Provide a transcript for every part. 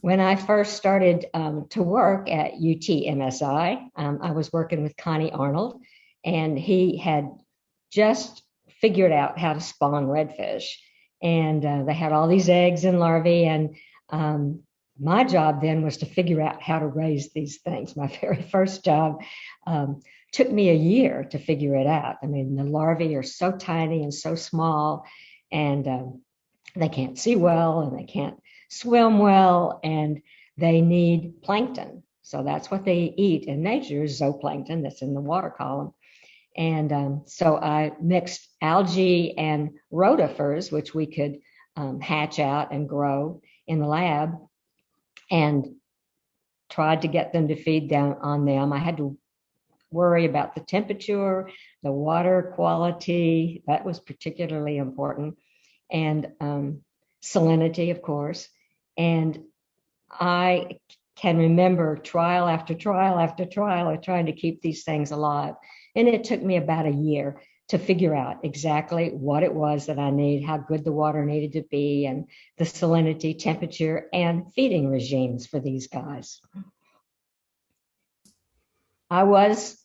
When I first started to work at UTMSI, I was working with Connie Arnold, and he had just figured out how to spawn redfish. And they had all these eggs and larvae, and my job then was to figure out how to raise these things. My very first job took me a year to figure it out. I mean, the larvae are so tiny and so small, and they can't see well, and they can't swim well, and they need plankton. So that's what they eat in nature, is zooplankton that's in the water column. And so I mixed algae and rotifers, which we could hatch out and grow in the lab, and tried to get them to feed down on them. I had to worry about the temperature, the water quality. That was particularly important. And salinity, of course. And I can remember trial after trial after trial of trying to keep these things alive. And it took me about a year to figure out exactly what it was that I need, how good the water needed to be, and the salinity, temperature, and feeding regimes for these guys. I was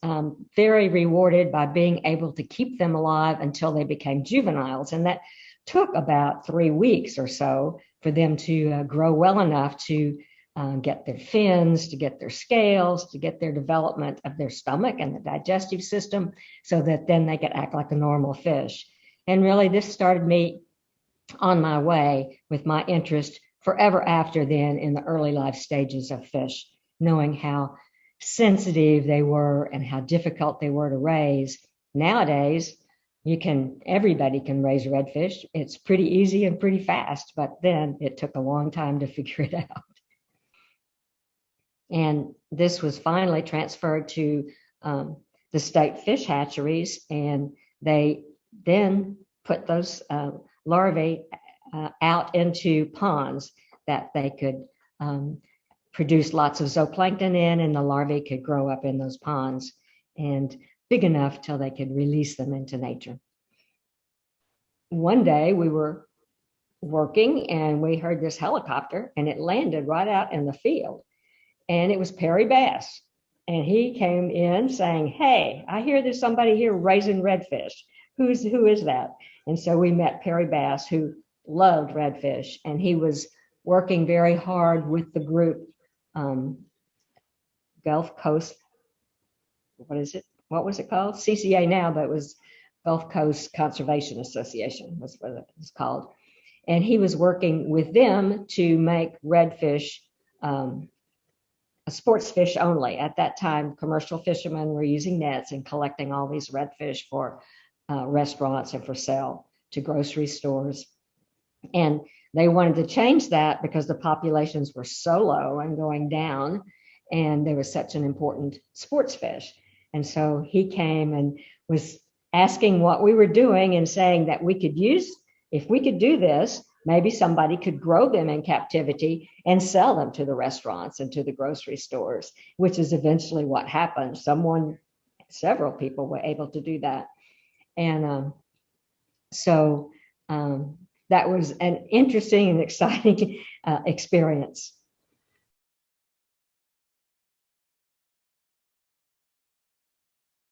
very rewarded by being able to keep them alive until they became juveniles. And that took about 3 weeks or so for them to grow well enough to get their fins, to get their scales, to get their development of their stomach and the digestive system, so that then they could act like a normal fish. And really, this started me on my way with my interest forever after then in the early life stages of fish, knowing how sensitive they were and how difficult they were to raise. Nowadays, everybody can raise redfish. It's pretty easy and pretty fast, but then it took a long time to figure it out. And this was finally transferred to the state fish hatcheries, and they then put those larvae out into ponds that they could produce lots of zooplankton in, and the larvae could grow up in those ponds and big enough till they could release them into nature. One day we were working and we heard this helicopter, and it landed right out in the field. And it was Perry Bass. And he came in saying, "Hey, I hear there's somebody here raising redfish. Who is that?" And so we met Perry Bass, who loved redfish, and he was working very hard with the group Gulf Coast, what was it called? CCA now, but it was Gulf Coast Conservation Association was what it was called. And he was working with them to make redfish a sports fish only. At that time, commercial fishermen were using nets and collecting all these redfish for restaurants and for sale to grocery stores. And they wanted to change that because the populations were so low and going down, and there was such an important sports fish. And so he came and was asking what we were doing and saying that if we could do this, maybe somebody could grow them in captivity and sell them to the restaurants and to the grocery stores, which is eventually what happened. Several people were able to do that. And so that was an interesting and exciting experience.